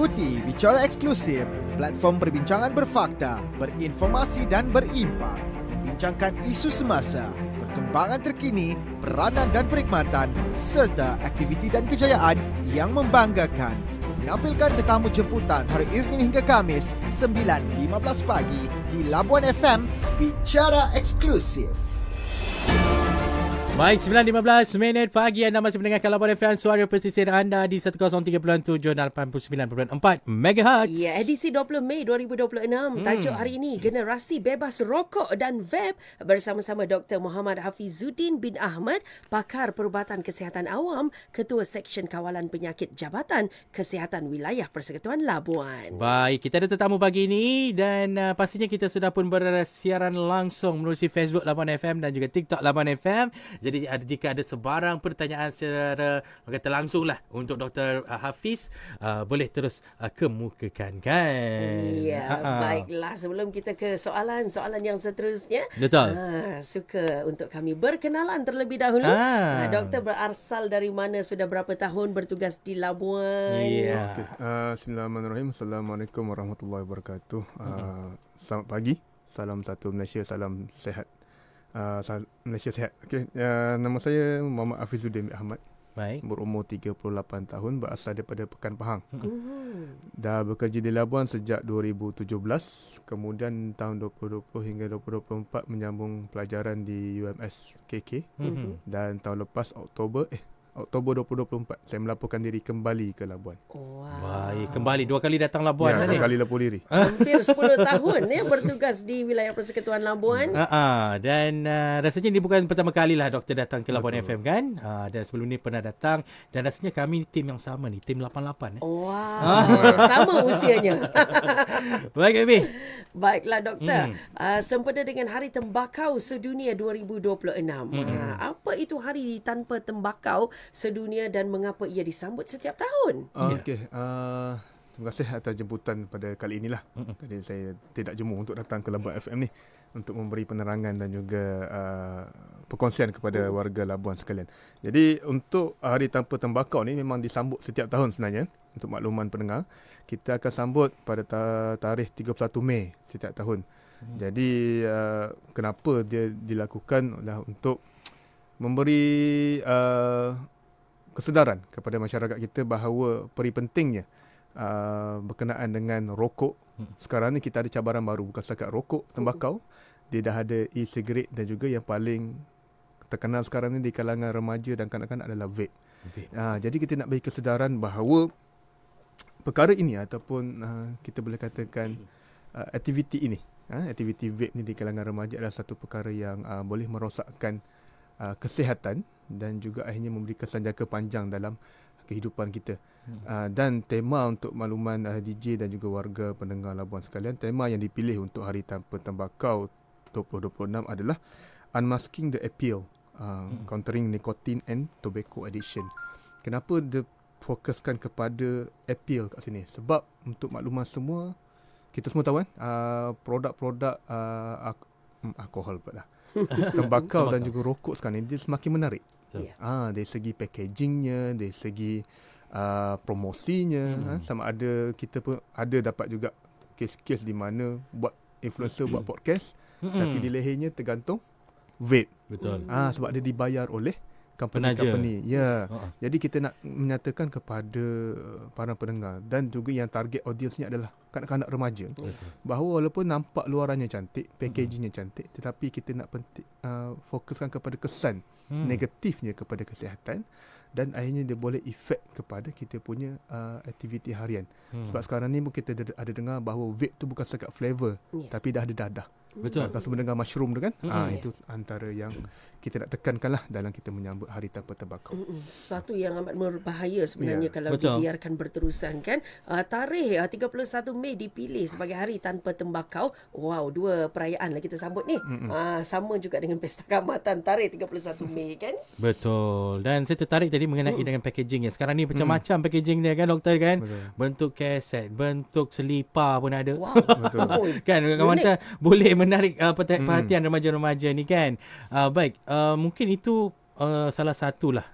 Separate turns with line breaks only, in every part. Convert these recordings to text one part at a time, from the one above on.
Ikuti Bicara Eksklusif, platform perbincangan berfakta, berinformasi dan berimpak, membincangkan isu semasa, perkembangan terkini, peranan dan perkhidmatan, serta aktiviti dan kejayaan yang membanggakan. Menampilkan tetamu jemputan hari Isnin hingga Kamis 9.15 pagi di Labuan FM. Bicara Eksklusif.
Baik, 9.15 minit pagi anda masih mendengarkan Labuan FM, suara pesisir anda di 103.7 dan 89.4 MHz.
Ya, edisi 20 Mei 2026. Tajuk hari ini, Generasi Bebas Rokok dan Vape bersama-sama Dr. Muhammad Hafizuddin bin Ahmad, pakar perubatan kesihatan awam, Ketua Seksyen Kawalan Penyakit Jabatan Kesihatan Wilayah Persekutuan Labuan.
Baik, kita ada tetamu pagi ini dan pastinya kita sudah pun bersiaran langsung melalui Facebook Labuan FM dan juga TikTok Labuan FM. Jadi jika ada sebarang pertanyaan secara kata langsung lah untuk Dr. Hafiz, boleh terus kemukakan kan.
Ya, baiklah. Sebelum kita ke soalan yang seterusnya.
Betul.
Suka untuk kami berkenalan terlebih dahulu. Doktor berasal dari mana, sudah berapa tahun bertugas di Labuan?
Ya.
Okay. Bismillahirrahmanirrahim. Assalamualaikum warahmatullahi wabarakatuh. Selamat pagi. Salam satu Malaysia, salam sehat. Malaysia sihat. Okay. Nama saya Muhammad Hafizuddin bin Ahmad.
Baik.
Berumur 38 tahun, berasal daripada Pekan Pahang. Dah bekerja di Labuan sejak 2017. Kemudian tahun 2020 hingga 2024 menyambung pelajaran di UMS KK. Dan tahun lepas Oktober 2024 saya melaporkan diri kembali ke Labuan.
Wow.
Baik, kembali 2 kali datang Labuan
Ya,
ni.
2 kali lapor diri.
Hampir 10 tahun bertugas di wilayah Persekutuan Labuan.
Dan rasanya ini bukan pertama kali lah doktor datang ke Labuan
Betul.
FM kan. Dan sebelum ni pernah datang dan rasanya kami tim yang sama ni, tim 88.
Wow. Sama usianya.
Baik, Abi.
Baiklah doktor. Sempena dengan Hari Tembakau Sedunia 2026. Apa itu Hari Tanpa Tembakau Sedunia dan mengapa ia disambut setiap tahun?
Okey. Terima kasih atas jemputan pada kali inilah. Tadi saya tidak jemu untuk datang ke Labuan FM ni untuk memberi penerangan dan juga perkongsian kepada warga Labuan sekalian. Jadi untuk Hari Tanpa Tembakau ni memang disambut setiap tahun sebenarnya. Untuk makluman pendengar, kita akan sambut pada tarikh 31 Mei setiap tahun. Jadi kenapa dia dilakukan adalah untuk memberi kesedaran kepada masyarakat kita bahawa peri pentingnya berkenaan dengan rokok. Sekarang ni kita ada cabaran baru, bukan setakat rokok, tembakau. Dia dah ada e-cigarette dan juga yang paling terkenal sekarang ni di kalangan remaja dan kanak-kanak adalah vape. Jadi kita nak bagi kesedaran bahawa perkara ini ataupun kita boleh katakan aktiviti ini, aktiviti vape ni di kalangan remaja adalah satu perkara yang boleh merosakkan kesihatan dan juga akhirnya memberi kesan jangka panjang dalam kehidupan kita. Dan tema untuk makluman DJ dan juga warga pendengar Labuan sekalian, tema yang dipilih untuk Hari Tanpa Tembakau 2026 adalah Unmasking the Appeal, Countering Nicotine and Tobacco Addiction. Kenapa dia fokuskan kepada appeal kat sini? Sebab untuk makluman semua, kita semua tahu kan, produk-produk alkohol pula, tembakau dan juga rokok sekarang ni dia semakin menarik. Dari segi packagingnya, dari segi promosinya, sama ada kita pun ada dapat juga kes-kes di mana buat influencer buat podcast, tapi di lehernya tergantung vape.
Betul.
Sebab dia dibayar oleh company. Ya. Jadi kita nak menyatakan kepada para pendengar dan juga yang target audiensnya adalah kanak-kanak remaja, bahawa walaupun nampak luarannya cantik, packagingnya cantik, tetapi kita nak fokuskan kepada kesan negatifnya kepada kesihatan dan akhirnya dia boleh efek kepada kita punya aktiviti harian. Sebab sekarang ni kita ada dengar bahawa vape tu bukan setakat flavor, tapi dah ada dadah.
Betul.
Lepas tu mendengar mushroom tu kan. Itu antara yang kita nak tekankanlah dalam kita menyambut Hari Tanpa Tembakau.
Sesuatu yang amat berbahaya sebenarnya kalau
Betul.
dibiarkan berterusan kan. Tarikh 31 Mei dipilih sebagai Hari Tanpa Tembakau. Wow, 2 perayaan lah kita sambut ni. Sama juga dengan Pesta Kaamatan tarikh 31 Mei kan.
Betul. Dan saya tertarik tadi mengenai dengan packaging. Sekarang ni macam-macam packaging dia kan doktor kan.
Betul.
Bentuk kaset, bentuk selipar pun ada.
Wow.
Betul.
Kan kawan-kawan boleh menarik perhatian remaja-remaja ni kan. Baik, mungkin itu salah satulah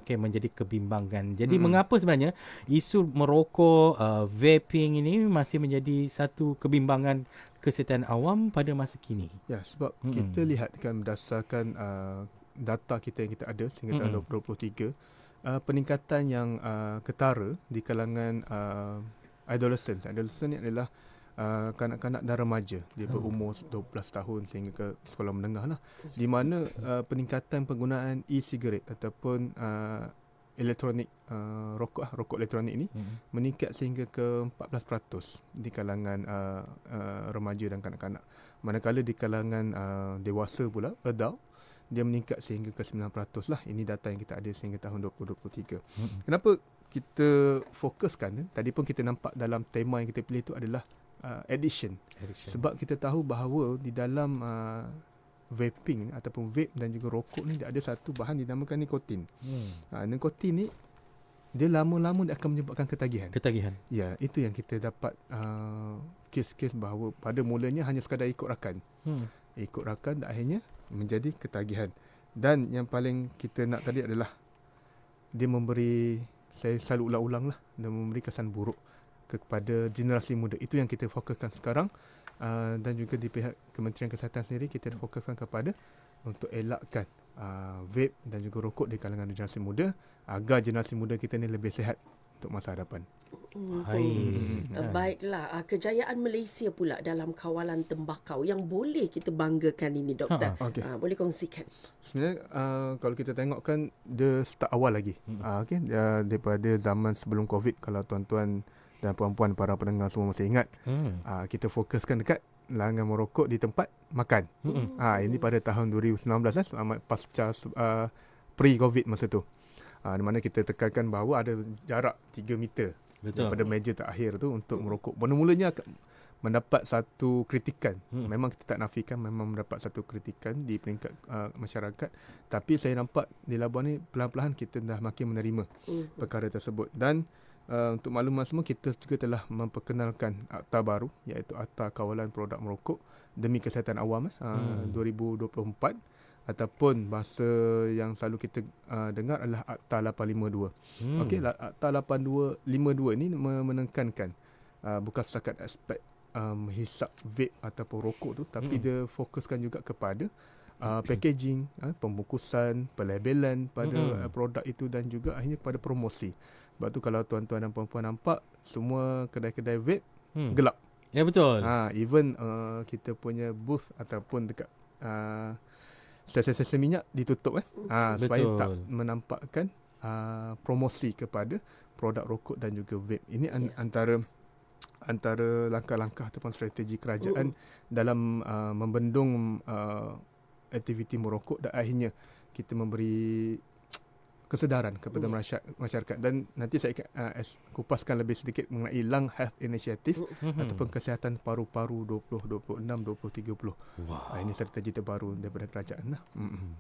menjadi kebimbangan. Jadi mengapa sebenarnya isu merokok, vaping ini masih menjadi satu kebimbangan kesihatan awam pada masa kini?
Ya, sebab kita lihat kan berdasarkan data kita yang kita ada sehingga tahun 2023, peningkatan yang ketara di kalangan adolescent. Adolescent ni adalah kanak-kanak dan remaja, dia berumur 12 tahun sehingga ke sekolah menengah lah, di mana peningkatan penggunaan e-cigarette ataupun elektronik, rokok elektronik ini meningkat sehingga ke 14% di kalangan remaja dan kanak-kanak, manakala di kalangan dewasa pula, adult, dia meningkat sehingga ke 9% lah. Ini data yang kita ada sehingga tahun 2023. Kenapa kita fokuskan, tadi pun kita nampak dalam tema yang kita pilih itu adalah addiction. Sebab kita tahu bahawa di dalam vaping ataupun vape dan juga rokok ni ada satu bahan dinamakan nikotin. Nikotin ni dia lama-lama dia akan menyebabkan ketagihan. Ya, itu yang kita dapat kes-kes bahawa pada mulanya hanya sekadar ikut rakan. Ikut rakan dan akhirnya menjadi ketagihan. Dan yang paling kita nak tadi adalah dia memberi, saya selalu ulang-ulang lah, dan memberi kesan buruk kepada generasi muda. Itu yang kita fokuskan sekarang, dan juga di pihak Kementerian Kesihatan sendiri kita fokuskan kepada untuk elakkan vape dan juga rokok di kalangan generasi muda agar generasi muda kita ni lebih sihat untuk masa hadapan.
Baiklah, kejayaan Malaysia pula dalam kawalan tembakau yang boleh kita banggakan ini, Doktor.
Okay.
Boleh kongsikan?
Sebenarnya kalau kita tengok kan dia start awal lagi. Daripada zaman sebelum COVID, kalau tuan-tuan dan puan-puan para pendengar semua masih ingat, kita fokuskan dekat larangan merokok di tempat makan. Ini pada tahun 2019 pasca pre-COVID masa tu. Di mana kita tekankan bahawa ada jarak 3 meter daripada meja terakhir tu untuk merokok. Mula-mulanya mendapat satu kritikan. Memang kita tak nafikan, memang mendapat satu kritikan di peringkat masyarakat. Tapi saya nampak di Labuan ni pelan-pelan kita dah makin menerima perkara tersebut. Dan untuk makluman semua, kita juga telah memperkenalkan akta baru, iaitu Akta Kawalan Produk Merokok Demi Kesihatan Awam 2024, ataupun bahasa yang selalu kita dengar adalah Akta 852. Okey, Akta 852 ini menekankan bukan setakat aspek menghisap vape ataupun rokok tu, tapi dia fokuskan juga kepada packaging, pembungkusan, pelabelan pada produk itu dan juga akhirnya kepada promosi. Sebab tu kalau tuan-tuan dan puan-puan nampak semua kedai-kedai vape gelap.
Ya, betul.
Even kita punya booth ataupun dekat stesen-stesen minyak ditutup supaya tak menampakkan promosi kepada produk rokok dan juga vape. Ini antara langkah-langkah ataupun strategi kerajaan dalam membendung aktiviti merokok dan akhirnya kita memberi kesedaran kepada masyarakat. Dan nanti saya kupaskan lebih sedikit mengenai Lung Health Initiative ataupun kesihatan paru-paru 2026-2030. Ini strategi terbaru daripada kerajaan.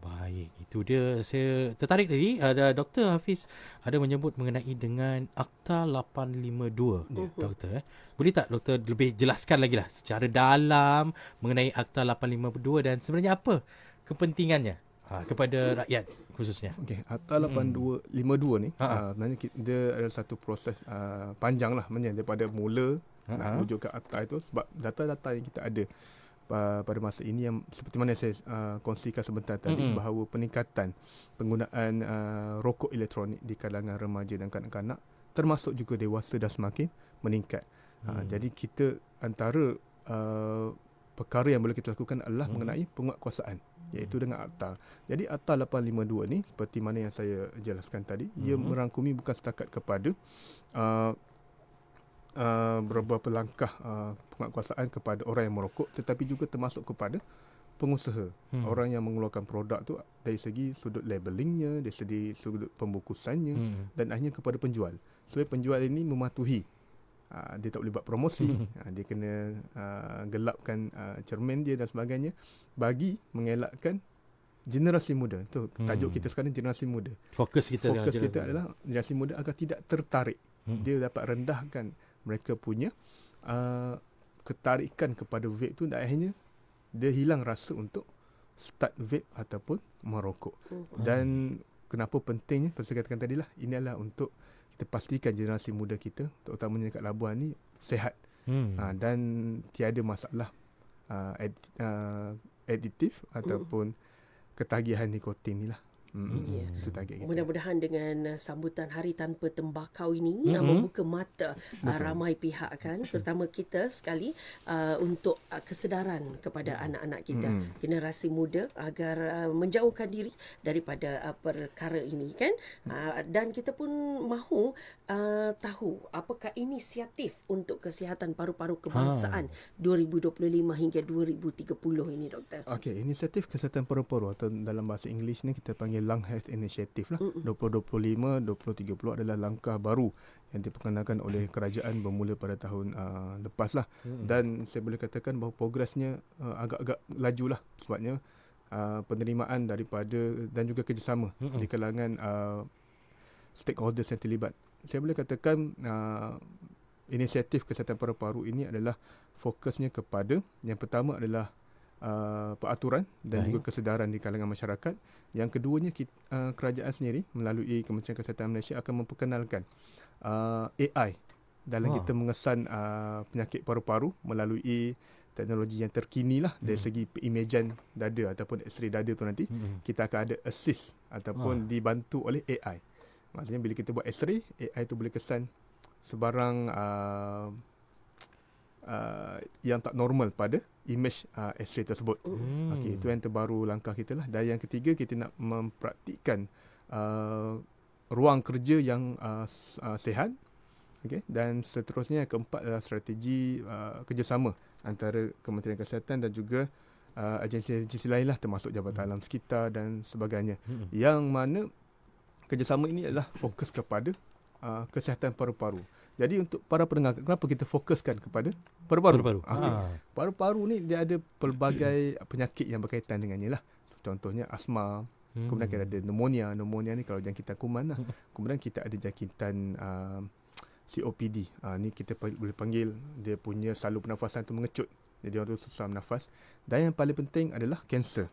Baik, itu dia. Saya tertarik tadi ada Dr. Hafiz ada menyebut mengenai dengan Akta 852. Doktor, boleh tak Doktor lebih jelaskan lagi lah secara dalam mengenai Akta 852 dan sebenarnya apa kepentingannya kepada rakyat khususnya?
Okey, Akta 852 ni sebenarnya dia adalah satu proses panjang lah daripada mula menuju ke akta itu, sebab data-data yang kita ada pada masa ini yang seperti mana saya kongsikan sebentar tadi, bahawa peningkatan penggunaan rokok elektronik di kalangan remaja dan kanak-kanak termasuk juga dewasa dah semakin meningkat. Jadi kita antara perkara yang boleh kita lakukan adalah mengenai penguatkuasaan, iaitu dengan akta. Jadi Akta 852 ni seperti mana yang saya jelaskan tadi, ia merangkumi bukan setakat kepada beberapa langkah penguatkuasaan kepada orang yang merokok, tetapi juga termasuk kepada pengusaha, orang yang mengeluarkan produk tu dari segi sudut labelingnya, dari segi sudut pembungkusannya, dan akhirnya kepada penjual. Supaya penjual ini mematuhi, dia tak boleh buat promosi, dia kena gelapkan cermin dia dan sebagainya, bagi mengelakkan generasi muda. Tu tajuk kita sekarang, generasi muda.
Fokus kita
adalah generasi muda agar tidak tertarik. Dia dapat rendahkan mereka punya ketarikan kepada vape tu, dan akhirnya dia hilang rasa untuk start vape ataupun merokok. Dan kenapa pentingnya, seperti saya katakan tadi lah, ini adalah untuk kita pastikan generasi muda kita, terutamanya kat Labuan ni, sihat. Dan tiada masalah aditif ataupun ketagihan nikotin ni lah. Itu target kita.
Mudah-mudahan dengan sambutan Hari Tanpa Tembakau ini membuka mata ramai pihak kan, terutama kita sekali untuk kesedaran kepada anak-anak kita, generasi muda, agar menjauhkan diri daripada perkara ini kan. Dan kita pun mahu tahu apakah inisiatif untuk kesihatan paru-paru kebangsaan 2025 hingga 2030 ini, doktor.
Okey, inisiatif kesihatan paru-paru atau dalam bahasa Inggeris ni kita panggil Lung Health Initiative lah. 2025-2030 adalah langkah baru yang diperkenalkan oleh kerajaan bermula pada tahun lepas lah. Dan saya boleh katakan bahawa progresnya agak-agak laju lah, sebabnya penerimaan daripada dan juga kerjasama di kalangan stakeholders yang terlibat. Saya boleh katakan inisiatif kesihatan paru-paru ini adalah fokusnya kepada, yang pertama adalah peraturan dan juga kesedaran di kalangan masyarakat. Yang keduanya, kerajaan sendiri melalui Kementerian Kesihatan Malaysia akan memperkenalkan AI dalam kita mengesan penyakit paru-paru melalui teknologi yang terkini lah dari segi imajan dada ataupun X-ray dada tu nanti kita akan ada assist ataupun dibantu oleh AI. Maksudnya bila kita buat X-ray, AI tu boleh kesan sebarang yang tak normal pada image X-ray tersebut. Okey, itu yang terbaru langkah kita lah. Dan yang ketiga, kita nak mempraktikkan ruang kerja yang sihat. Okey, dan seterusnya yang keempat adalah strategi kerjasama antara Kementerian Kesihatan dan juga agensi-agensi lain lah, termasuk Jabatan Alam Sekitar dan sebagainya. Yang mana kerjasama ini adalah fokus kepada kesihatan paru-paru. Jadi untuk para pendengar, kenapa kita fokuskan kepada paru-paru? Okay. Paru-paru ni dia ada pelbagai penyakit yang berkaitan dengannya lah. Contohnya asma, kemudian kita ada pneumonia. Pneumonia ni kalau jangkitan kuman lah. Kemudian kita ada jangkitan COPD. Ni kita boleh panggil dia punya saluran pernafasan tu mengecut. Jadi orang tu susah bernafas. Dan yang paling penting adalah kanser.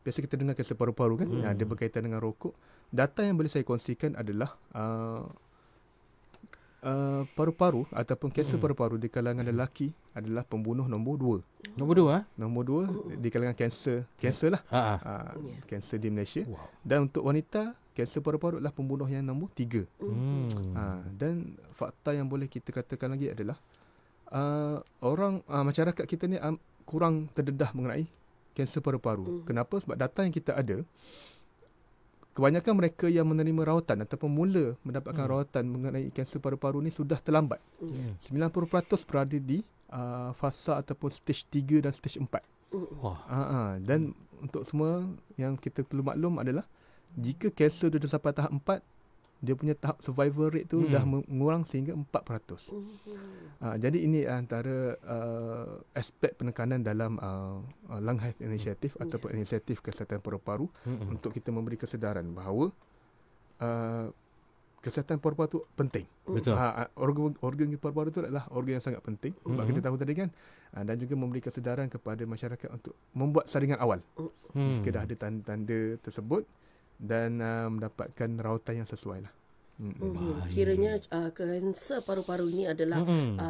Biasa kita dengar kanser paru-paru kan, dia berkaitan dengan rokok. Data yang boleh saya kongsikan adalah paru-paru ataupun kanser paru-paru di kalangan lelaki adalah pembunuh nombor 2. Nombor 2 di kalangan kanser lah. Kanser di Malaysia. Dan untuk wanita, kanser paru-paru adalah pembunuh yang nombor 3. Dan fakta yang boleh kita katakan lagi adalah masyarakat kita ni kurang terdedah mengenai kanser paru-paru. Kenapa? Sebab data yang kita ada, kebanyakan mereka yang menerima rawatan ataupun mula mendapatkan rawatan mengenai kanser paru-paru ni sudah terlambat. 90% berada di fasa ataupun stage 3 dan stage 4. Dan untuk semua yang kita perlu maklum adalah jika kanser dah sampai tahap 4, dia punya tahap survival rate tu dah mengurang sehingga 4%. Jadi ini antara aspek penekanan dalam Lung Health Initiative ataupun inisiatif kesihatan paru-paru untuk kita memberi kesedaran bahawa kesihatan paru-paru tu penting.
Betul.
Organ paru-paru tu adalah organ yang sangat penting. Sebab kita tahu tadi kan. Dan juga memberi kesedaran kepada masyarakat untuk membuat saringan awal jika dah ada tanda-tanda tersebut dan mendapatkan rawatan yang sesuai lah.
Kiranya kanser paru-paru ini adalah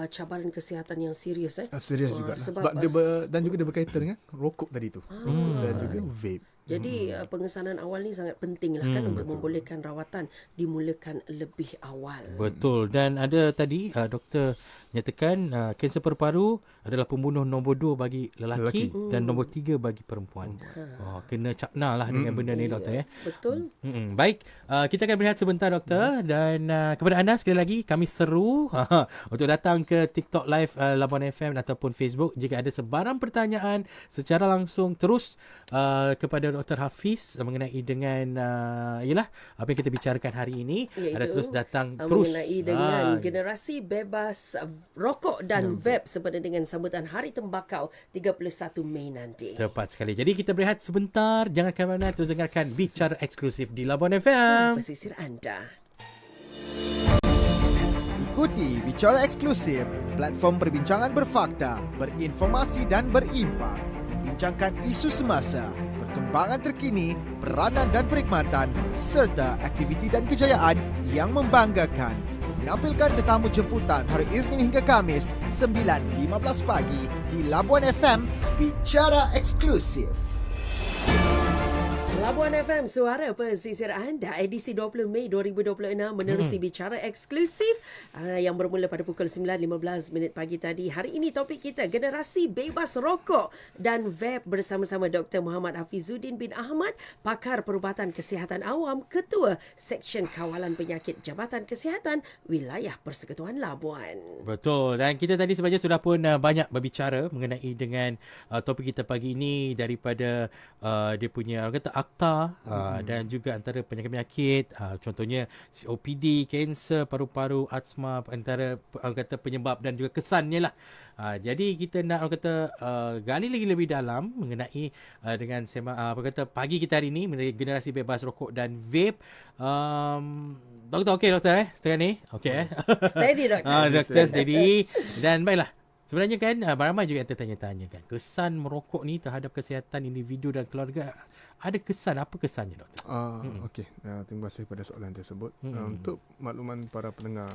cabaran kesihatan yang serius.
Serius juga lah. Sebab dia dan juga dia berkaitan dengan rokok tadi tu. Dan juga vape.
Jadi pengesanan awal ni sangat penting lah kan untuk membolehkan rawatan dimulakan lebih awal.
Betul. Dan ada tadi doktor nyatakan kanser paru-paru adalah pembunuh nombor 2 bagi lelaki dan nombor 3 bagi perempuan. Kena cakna lah dengan benda ni doktor ya.
Betul.
Baik, kita akan berehat sebentar doktor dan kepada anda sekali lagi kami seru untuk datang ke TikTok Live Labuan FM ataupun Facebook jika ada sebarang pertanyaan secara langsung terus kepada Dr. Hafiz mengenai dengan ialah apa yang kita bicarakan hari ini. Ada terus datang terus
mengenai dengan generasi bebas rokok dan vape sempena dengan sambutan Hari Tembakau 31 Mei nanti.
Tepat sekali. Jadi kita berehat sebentar, jangan ke mana, terus dengarkan Bicara eksklusif di Labuan FM.
Pesisir anda.
Ikuti Bicara Eksklusif, platform perbincangan berfakta, berinformasi dan berimpact. membincangkan isu semasa, perkembangan terkini, peranan dan perkhidmatan serta aktiviti dan kejayaan yang membanggakan. Menampilkan tetamu jemputan hari Isnin hingga Kamis 9.15 pagi di Labuan FM, Bicara Eksklusif.
Labuan FM, suara pesisir anda, edisi 20 Mei 2026 menerusi Bicara Eksklusif yang bermula pada pukul 9.15 pagi tadi. Hari ini topik kita generasi bebas rokok dan vape bersama-sama Dr. Muhammad Hafizuddin bin Ahmad, pakar perubatan kesihatan awam, Ketua Seksyen Kawalan Penyakit Jabatan Kesihatan Wilayah Persekutuan Labuan.
Betul. Dan kita tadi sebenarnya sudah pun banyak berbicara mengenai dengan topik kita pagi ini daripada dia punya orang kata akta dan juga antara penyakit-penyakit contohnya COPD, kanser paru-paru, asma, antara orang kata penyebab dan juga kesannya lah. Jadi kita nak orang kata gali lagi lebih dalam mengenai dengan apa kata pagi kita hari ini mengenai generasi bebas rokok dan vape. Doktor okey doktor sekarang ni okey
Steady doktor.
Doktor steady. Dan baiklah, sebenarnya kan ramai juga yang tertanya-tanya kan, kesan merokok ni terhadap kesihatan individu dan keluarga. Ada kesan, apa kesannya doktor?
Okey, terima kasih pada soalan tersebut. Untuk makluman para pendengar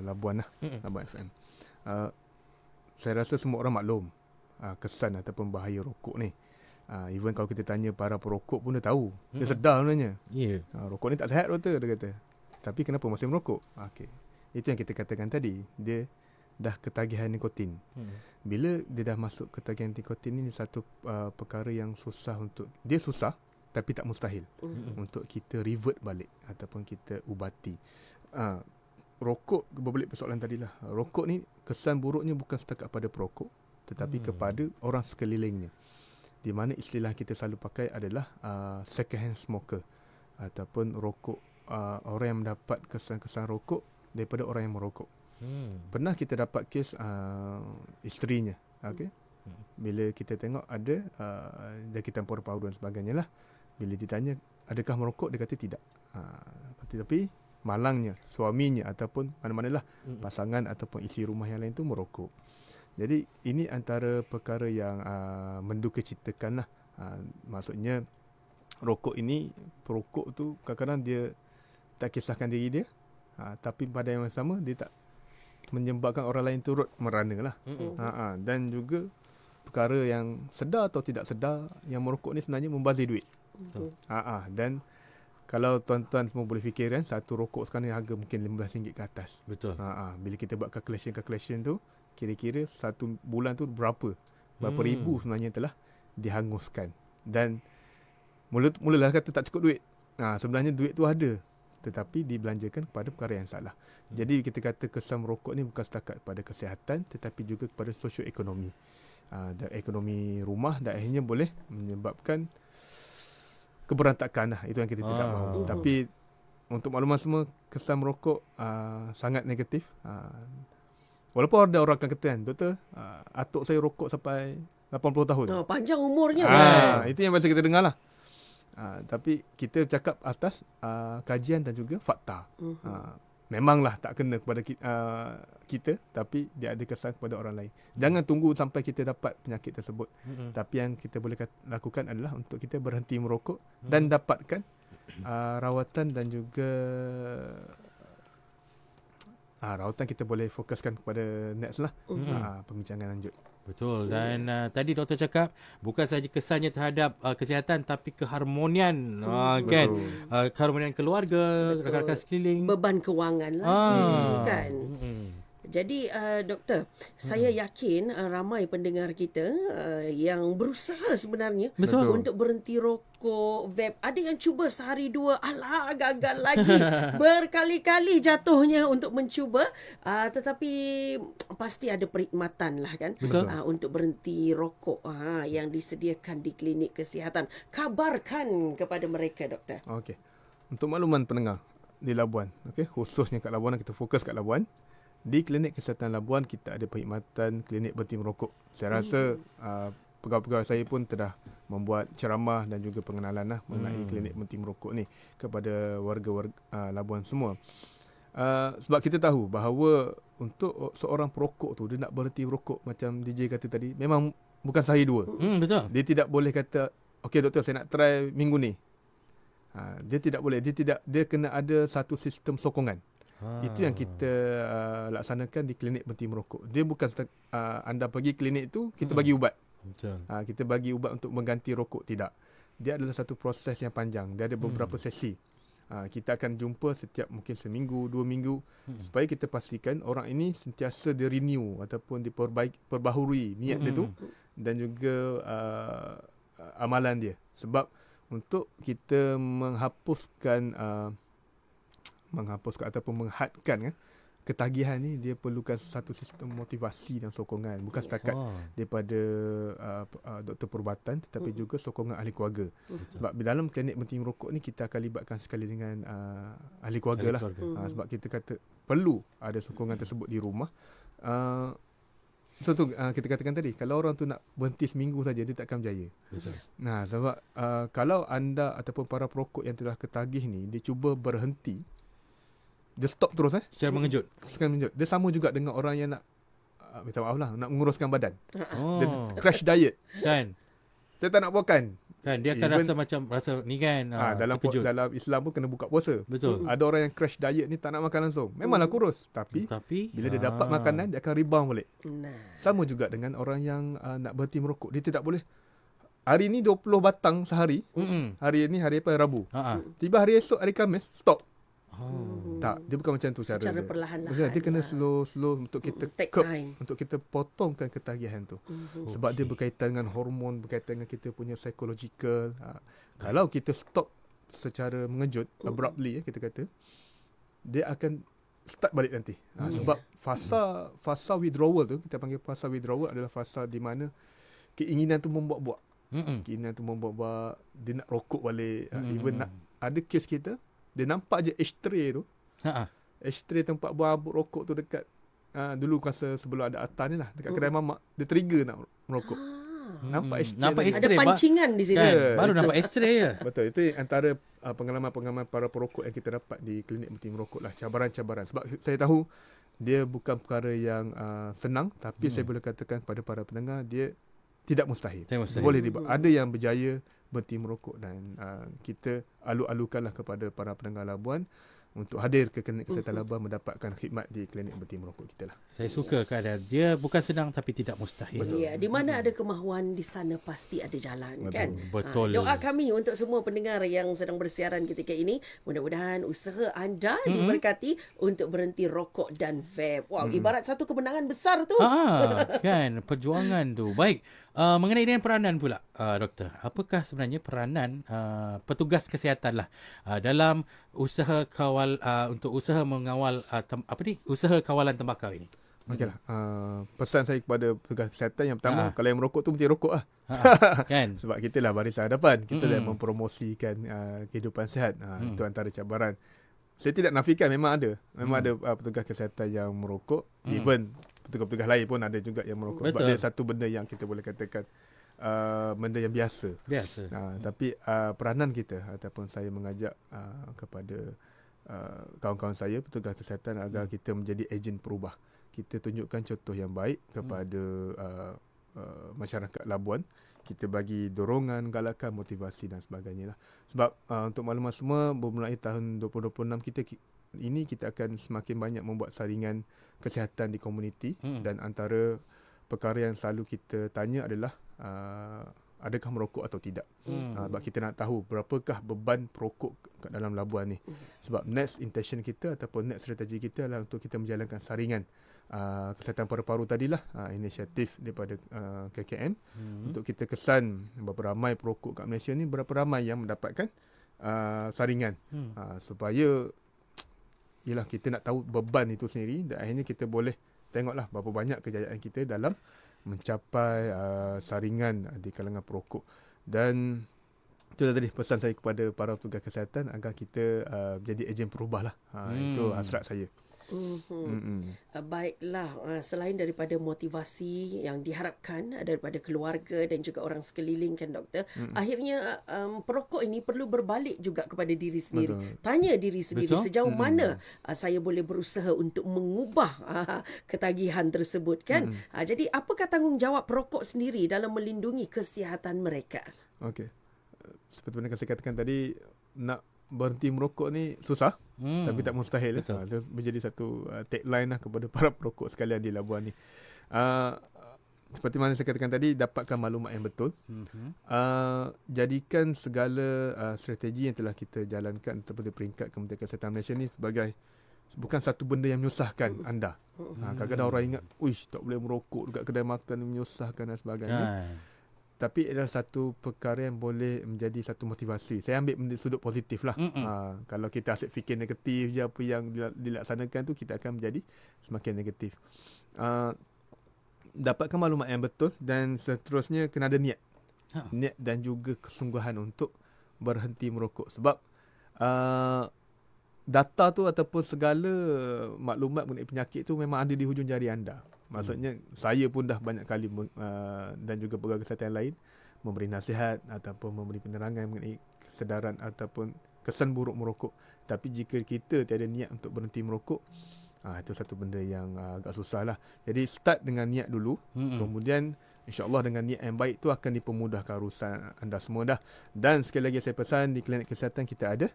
Labuan Labuan FM, saya rasa semua orang maklum kesan ataupun bahaya rokok ni. Even kalau kita tanya para perokok pun dia tahu. Dia sedar sebenarnya.
Ya.
Rokok ni tak sihat doktor, dia kata. Tapi kenapa masih merokok? Okey. Itu yang kita katakan tadi. Dia dah ketagihan nikotin. Bila dia dah masuk ketagihan nikotin ni, satu perkara yang susah untuk, dia susah tapi tak mustahil untuk kita revert balik ataupun kita ubati. Rokok, berbalik persoalan tadilah. Rokok ni kesan buruknya bukan setakat pada perokok tetapi kepada orang sekelilingnya. Di mana istilah kita selalu pakai adalah second hand smoker ataupun rokok, orang yang mendapat kesan-kesan rokok daripada orang yang merokok. Pernah kita dapat kes isterinya, okey. Bila kita tengok ada jangkitan paru-paru dan sebagainya lah. Bila ditanya adakah merokok, dia kata tidak. Tapi malangnya suaminya ataupun mana-manalah pasangan ataupun isi rumah yang lain tu merokok. Jadi ini antara perkara yang mendukacitakan lah. Maksudnya rokok ini, perokok tu kadang-kadang dia tak kisahkan diri dia, tapi pada yang sama dia tak menyebabkan orang lain turut merana lah. Dan juga perkara yang sedar atau tidak sedar, yang merokok ni sebenarnya membazir duit. Dan kalau tuan-tuan semua boleh fikir kan, satu rokok sekarang ni harga mungkin RM15 ke atas.
Betul.
Bila kita buat calculation tu, kira-kira satu bulan tu berapa ribu sebenarnya telah dihanguskan. Dan mulalah kata tak cukup duit. Sebenarnya duit tu ada, tetapi dibelanjakan kepada perkara yang salah. Jadi kita kata kesan merokok ni bukan setakat pada kesihatan tetapi juga kepada sosioekonomi. Dan ekonomi rumah dan akhirnya boleh menyebabkan keberantakan lah. Itu yang kita tidak mahu. Tapi untuk makluman semua, kesan merokok sangat negatif. Walaupun ada orang akan kata kan, doktor, atuk saya rokok sampai 80 tahun.
Panjang umurnya.
Itu yang biasa kita dengar lah. Tapi kita cakap atas kajian dan juga fakta. Memanglah tak kena kepada kita, tapi dia ada kesan kepada orang lain. Jangan tunggu sampai kita dapat penyakit tersebut. Tapi yang kita boleh lakukan adalah untuk kita berhenti merokok dan dapatkan rawatan dan juga rawatan kita boleh fokuskan kepada next lah. Pembincangan lanjut.
Betul. Dan tadi doktor cakap bukan sahaja kesannya terhadap kesihatan tapi keharmonian kan. Keharmonian keluarga, rakan-rakan sekeliling,
beban kewangan lagi kan. Jadi doktor, saya yakin ramai pendengar kita yang berusaha sebenarnya untuk berhenti rokok, vape. Ada yang cuba sehari dua, alah gagal lagi. Berkali-kali jatuhnya untuk mencuba, tetapi pasti ada perkhidmatan lah kan untuk berhenti rokok yang disediakan di klinik kesihatan. Kabarkan kepada mereka doktor.
Okey. Untuk makluman pendengar di Labuan, okey, khususnya kat Labuan, kita fokus kat Labuan. Di Klinik Kesihatan Labuan kita ada perkhidmatan klinik berhenti merokok. Saya rasa pegawai-pegawai saya pun telah membuat ceramah dan juga pengenalan lah mengenai klinik berhenti merokok ni kepada warga-warga Labuan semua. Sebab kita tahu bahawa untuk seorang perokok tu, dia nak berhenti merokok macam DJ kata tadi, memang bukan sehari dua.
Betul.
Dia tidak boleh kata, okey doktor saya nak try minggu ni. Dia tidak boleh. Dia kena ada satu sistem sokongan. Itu yang kita laksanakan di klinik berhenti merokok. Dia bukan anda pergi klinik tu kita bagi ubat.
Betul.
Kita bagi ubat untuk mengganti rokok, tidak. Dia adalah satu proses yang panjang. Dia ada beberapa sesi. Kita akan jumpa setiap mungkin seminggu, 2 minggu supaya kita pastikan orang ini sentiasa dia renew ataupun perbaharui niat dia tu dan juga amalan dia. Sebab untuk kita menghapuskan ataupun menghadkan ketagihan ni, dia perlukan satu sistem motivasi dan sokongan, bukan setakat daripada doktor perubatan tetapi juga sokongan ahli keluarga. Sebab di dalam klinik berhenti merokok ni kita akan libatkan sekali dengan ahli keluarga lah. Sebab kita kata perlu ada sokongan tersebut di rumah. Betul tu kita katakan tadi, kalau orang tu nak berhenti seminggu saja dia tak akan berjaya.
Betul.
Sebab kalau anda ataupun para perokok yang telah ketagih ni dia cuba berhenti, dia stop terus
Secara mengejut.
Dia sama juga dengan orang yang nak minta maaf lah, nak menguruskan badan.
Oh.
Dia crash diet.
Kan?
Saya tak nak buatkan.
Kan dia akan rasa ni kan
dalam Islam pun kena buka puasa.
Betul.
Ada orang yang crash diet ni tak nak makan langsung. Memanglah kurus, tapi bila dia dapat makanan dia akan rebound balik. Sama juga dengan orang yang nak berhenti merokok. Dia tidak boleh hari ni 20 batang sehari. Hari ni hari apa? Rabu. Tiba hari esok hari Khamis stop. Tak, dia bukan macam tu cara dia.
Perlahan-lahan.
Dia kena slow untuk kita untuk kita potongkan ketagihan tu. Sebab dia berkaitan dengan hormon, berkaitan dengan kita punya psychological. Kalau kita stop secara mengejut, abruptly kita kata, dia akan start balik nanti. Sebab fasa withdrawal tu, kita panggil fasa withdrawal adalah fasa di mana keinginan tu membuat-buat. Keinginan tu membuat-buat, dia nak rokok balik. Even ada kes kita, dia nampak je ashtray tu. Ashtray tempat buang habuk rokok tu dekat dulu masa sebelum ada Atan ni lah, dekat kedai mamak, dia trigger nak merokok. Nampak ashtray.
Ada pancingan di sini.
Kan? Baru nampak ashtray je.
Betul. Itu antara pengalaman-pengalaman para perokok yang kita dapat di klinik berhenti merokok lah. Cabaran-cabaran. Sebab saya tahu dia bukan perkara yang senang, tapi saya boleh katakan pada para pendengar, dia tidak mustahil. Boleh dibuat. Ada yang berjaya berhenti merokok dan kita alu-alukanlah kepada para pendengar Labuan untuk hadir ke klinik kesihatan Labuan mendapatkan khidmat di klinik berhenti merokok kita lah.
Saya suka keadaan dia bukan senang tapi tidak mustahil.
Ya, di mana ada kemahuan di sana pasti ada jalan. Kan?
Betul.
Doa kami untuk semua pendengar yang sedang bersiaran ketika ini, mudah-mudahan usaha anda diberkati untuk berhenti rokok dan vape. Wow, ibarat satu kemenangan besar tu.
Kan, perjuangan tu. Baik, mengenai dengan peranan pula, doktor. Apakah sebenarnya peranan petugas kesihatan lah dalam usaha untuk usaha mengawal usaha kawalan tembakau ini?
Okeylah. Pesan saya kepada petugas kesihatan yang pertama, kalau yang merokok tu mesti rokok lah.
Kan?
Sebab kita lah barisan hadapan. Kita dah mempromosikan kehidupan sihat. Itu antara cabaran. Saya tidak nafikan, memang ada. Memang ada petugas kesihatan yang merokok. Even petugas-petugas lain pun ada juga yang merokok.
Betul.
Sebab dia satu benda yang kita boleh katakan benda yang biasa. Tapi peranan kita ataupun saya mengajak kepada kawan-kawan saya, petugas kesihatan, agar kita menjadi ejen perubah. Kita tunjukkan contoh yang baik kepada masyarakat Labuan. Kita bagi dorongan, galakan, motivasi dan sebagainya lah. Sebab untuk maklumat semua, bermulai tahun 2026 kita akan semakin banyak membuat saringan kesihatan di komuniti. Dan antara perkara yang selalu kita tanya adalah adakah merokok atau tidak. Sebab kita nak tahu berapakah beban perokok kat dalam Labuan ni. Sebab next intention kita ataupun next strategi kita adalah untuk kita menjalankan saringan kesihatan paru-paru tadilah, inisiatif daripada KKM untuk kita kesan berapa ramai perokok kat Malaysia ni, berapa ramai yang mendapatkan saringan, supaya ialah kita nak tahu beban itu sendiri dan akhirnya kita boleh tengoklah berapa banyak kejayaan kita dalam mencapai saringan di kalangan perokok. Dan itulah tadi pesan saya kepada para petugas kesihatan agar kita jadi ejen perubah lah. Itu hasrat saya.
Baiklah, selain daripada motivasi yang diharapkan daripada keluarga dan juga orang sekeliling kan doktor, akhirnya perokok ini perlu berbalik juga kepada diri sendiri.
Betul.
Tanya diri sendiri
Betul.
sejauh mana saya boleh berusaha untuk mengubah ketagihan tersebut kan. Jadi apakah tanggungjawab perokok sendiri dalam melindungi kesihatan mereka?
Okey. Seperti mana saya katakan tadi, nak berhenti merokok ni susah, tapi tak mustahil.
Betul.
Itu menjadi satu tagline lah kepada para perokok sekalian di Labuan ni. Seperti mana saya katakan tadi, dapatkan maklumat yang betul. Jadikan segala strategi yang telah kita jalankan seperti peringkat Kementerian Kesihatan Malaysia ni sebagai bukan satu benda yang menyusahkan anda. Kadang-kadang orang ingat, uish, tak boleh merokok dekat kedai makan ni menyusahkan dan sebagainya. Tapi adalah satu perkara yang boleh menjadi satu motivasi. Saya ambil sudut positif lah. Kalau kita asyik fikir negatif je apa yang dilaksanakan tu, kita akan menjadi semakin negatif. Dapatkan maklumat yang betul dan seterusnya kena ada niat. Niat dan juga kesungguhan untuk berhenti merokok. Sebab data tu ataupun segala maklumat mengenai penyakit tu memang ada di hujung jari anda. Maksudnya saya pun dah banyak kali dan juga pegawai kesihatan lain memberi nasihat ataupun memberi penerangan mengenai kesedaran ataupun kesan buruk merokok. Tapi jika kita tiada niat untuk berhenti merokok, itu satu benda yang agak susah lah. Jadi start dengan niat dulu, kemudian insya-Allah dengan niat yang baik tu akan dipermudahkan urusan anda semua dah. Dan sekali lagi saya pesan, di klinik kesihatan kita ada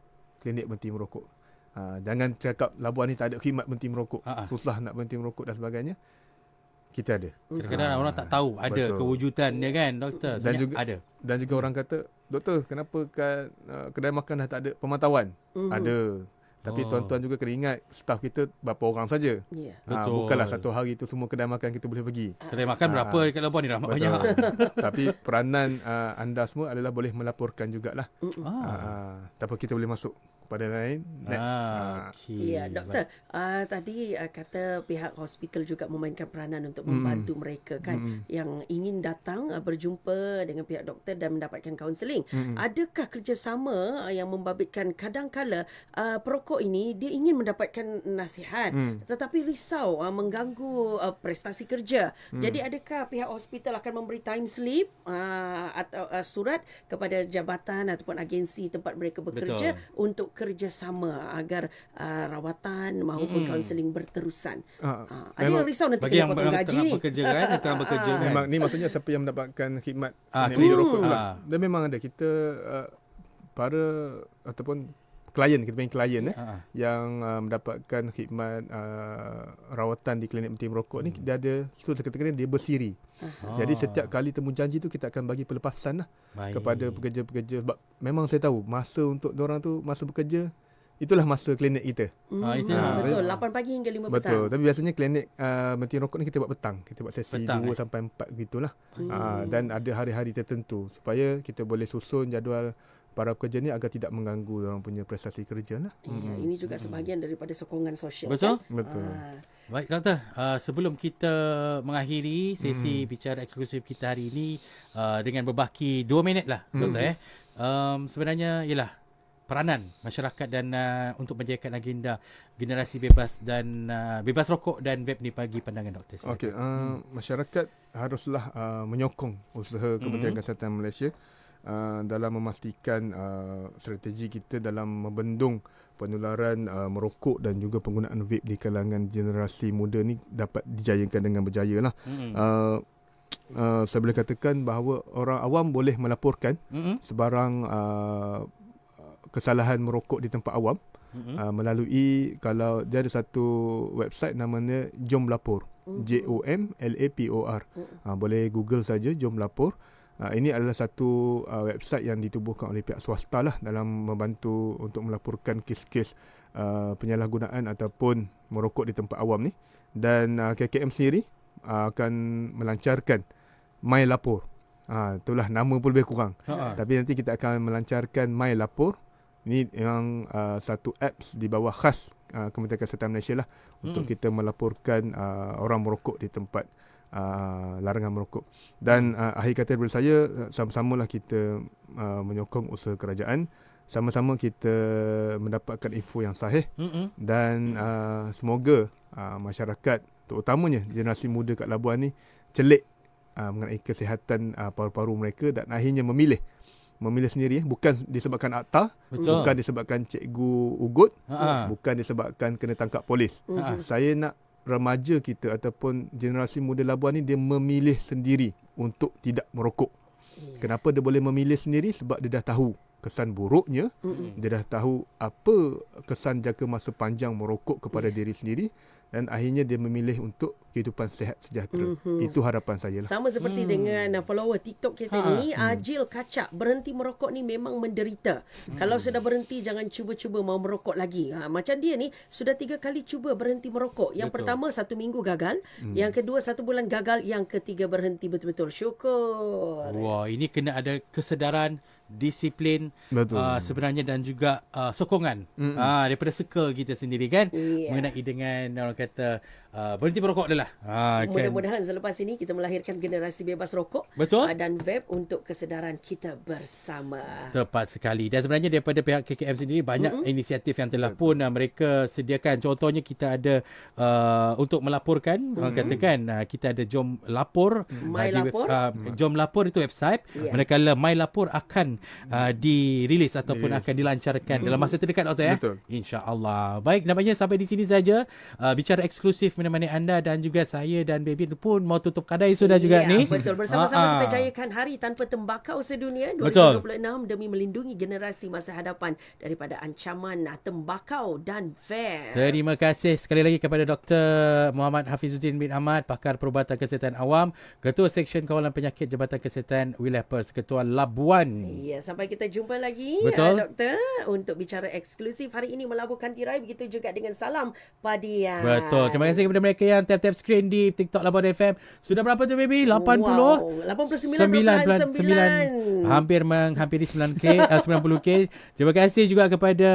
klinik berhenti merokok. Jangan cakap Labuan ni tak ada khidmat berhenti merokok, susah nak berhenti merokok dan sebagainya. Kita ada.
Kadang-kadang orang tak tahu ada
betul.
kewujudan dia kan doktor.
Dan
Sebenarnya
juga
ada.
Dan juga orang kata, doktor, kenapa kat kedai makan dah tak ada pemantauan? Ada. Tapi tuan-tuan juga kena ingat, staf kita berapa orang saja.
Ya.
Betul.
Bukanlah satu hari itu semua kedai makan kita boleh pergi.
Kedai makan berapa dekat Labuan ni? Ramai banyak.
Tapi peranan anda semua adalah boleh melaporkan jugalah. Tapi kita boleh masuk kepada lain. Next.
Okey.
Ya, doktor. Tadi kata pihak hospital juga memainkan peranan untuk membantu mereka kan yang ingin datang berjumpa dengan pihak doktor dan mendapatkan kaunseling. Adakah kerjasama yang membabitkan kadang-kala perokok ini dia ingin mendapatkan nasihat tetapi risau mengganggu prestasi kerja. Jadi adakah pihak hospital akan memberi time slip atau surat kepada jabatan ataupun agensi tempat mereka bekerja untuk kerjasama agar rawatan maupun kaunseling berterusan. Ada yang risau nanti
bagi
kena
yang
potong gaji
tengah
ni.
bekerja kan, yang tengah bekerja kan.
Memang ni maksudnya siapa yang mendapatkan khidmat
clean.
rokok pula. Dan memang ada kita para ataupun klien, kita panggil klien yang mendapatkan khidmat rawatan di klinik berhenti merokok ni, dia ada ketika dia bersiri. Jadi setiap kali temu janji tu kita akan bagi pelepasan lah kepada pekerja-pekerja. Sebab memang saya tahu masa untuk diorang tu, masa bekerja, itulah masa klinik kita.
Itulah.
Betul, 8 pagi hingga 5 petang.
Betul. Tapi biasanya klinik berhenti rokok ni kita buat petang. Kita buat sesi
petang,
2 sampai 4 gitulah. Dan ada hari-hari tertentu supaya kita boleh susun jadual para pekerja ni agar tidak mengganggu orang punya prestasi kerja lah.
Ya, ini juga sebahagian daripada sokongan sosial.
Betul?
Kan?
Betul.
Baik doktor, sebelum kita mengakhiri sesi bicara eksklusif kita hari ini dengan berbaki 2 minit lah doktor sebenarnya ialah peranan masyarakat dan untuk menjayakan agenda generasi bebas dan bebas rokok dan vape ni bagi pandangan doktor.
Okey, masyarakat haruslah menyokong usaha Kementerian Kesihatan Malaysia dalam memastikan strategi kita dalam membendung penularan merokok dan juga penggunaan vape di kalangan generasi muda ni dapat dijayakan dengan berjaya lah. Saya boleh katakan bahawa orang awam boleh melaporkan sebarang kesalahan merokok di tempat awam melalui, kalau dia ada satu website namanya Jom Lapor, JOMLAPOR. Boleh Google saja Jom Lapor. Ini adalah satu website yang ditubuhkan oleh pihak swasta lah dalam membantu untuk melaporkan kes-kes penyalahgunaan ataupun merokok di tempat awam ni. Dan KKM sendiri akan melancarkan My Lapor. Itulah nama pun lebih kurang. Tapi nanti kita akan melancarkan My Lapor. Ini memang satu apps di bawah khas Kementerian Kesihatan Malaysia lah untuk kita melaporkan orang merokok di tempat larangan merokok. Dan akhir kata daripada saya, sama-samalah kita menyokong usaha kerajaan sama-sama kita mendapatkan info yang sahih dan semoga masyarakat, terutamanya generasi muda kat Labuan ni, celik mengenai kesihatan paru-paru mereka dan akhirnya memilih sendiri, bukan disebabkan akta,
Betul.
bukan disebabkan cikgu ugut,
Ha.
bukan disebabkan kena tangkap polis. Saya nak remaja kita ataupun generasi muda Labuan ni dia memilih sendiri untuk tidak merokok. Kenapa dia boleh memilih sendiri? Sebab dia dah tahu kesan buruknya, dia dah tahu apa kesan jangka masa panjang merokok kepada diri sendiri dan akhirnya dia memilih untuk kehidupan sihat sejahtera. Itu harapan saya lah.
Sama seperti dengan follower TikTok kita ni, Ajil Kacak, berhenti merokok ni memang menderita. Kalau sudah berhenti, jangan cuba-cuba mau merokok lagi. Macam dia ni, sudah 3 kali cuba berhenti merokok. Yang pertama 1 minggu gagal, yang kedua 1 bulan gagal, yang ketiga berhenti betul-betul. Syukur.
Wah, ini kena ada kesedaran, disiplin sebenarnya dan juga sokongan daripada circle kita sendiri kan, mengenai dengan orang kata berhenti merokok adalah kan.
Mudah-mudahan selepas ini kita melahirkan generasi bebas rokok.
Betul.
Dan vape untuk kesedaran kita bersama.
Tepat sekali. Dan sebenarnya daripada pihak KKM sendiri banyak inisiatif yang telah pun mereka sediakan. Contohnya kita ada untuk melaporkan, orang katakan kita ada Jom Lapor.
My Lapor.
Jom Lapor itu website. Manakala My Lapor akan dirilis ataupun akan dilancarkan dalam masa terdekat, Doktor.
Betul.
InsyaAllah. Baik, nampaknya sampai di sini saja. Bicara eksklusif menemani anda dan juga saya dan Baby pun mau tutup kedai sudah juga ni.
Betul. Bersama-sama kita jayakan Hari Tanpa Tembakau Sedunia 2026
Betul.
demi melindungi generasi masa hadapan daripada ancaman tembakau dan vape.
Terima kasih sekali lagi kepada Dr. Muhammad Hafizuddin bin Ahmad, pakar perubatan kesihatan awam, Ketua Seksyen Kawalan Penyakit Jabatan Kesihatan Wilayah Persekutuan Labuan.
Ya, sampai kita jumpa lagi,
Betul.
Doktor, untuk bicara eksklusif hari ini melabuhkan tirai, begitu juga dengan salam padian.
Betul. Terima kasih kepada mereka yang tap-tap skrin di TikTok Labuan FM. Sudah berapa tu, Baby? 80?
Wow, 89.9.
Hampir menghampiri 9K, 90K. Terima kasih juga kepada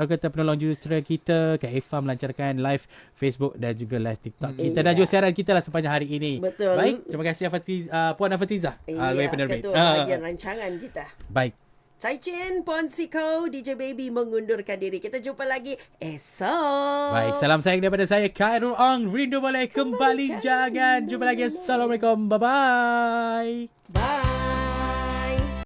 kata penolong jurutera kita, Kak Eva, melancarkan live Facebook dan juga live TikTok kita dan juga siaran kita lah sepanjang hari ini.
Betul.
Baik, terima kasih Puan Afatizah.
Ketua bahagian rancangan kita.
Baik.
Cai Chin, Ponsiko, DJ Baby mengundurkan diri. Kita jumpa lagi esok.
Baik, salam sayang daripada saya, Khairul Ong. Rindu boleh kembali jangan. Jumpa lagi. Assalamualaikum. Bye-bye.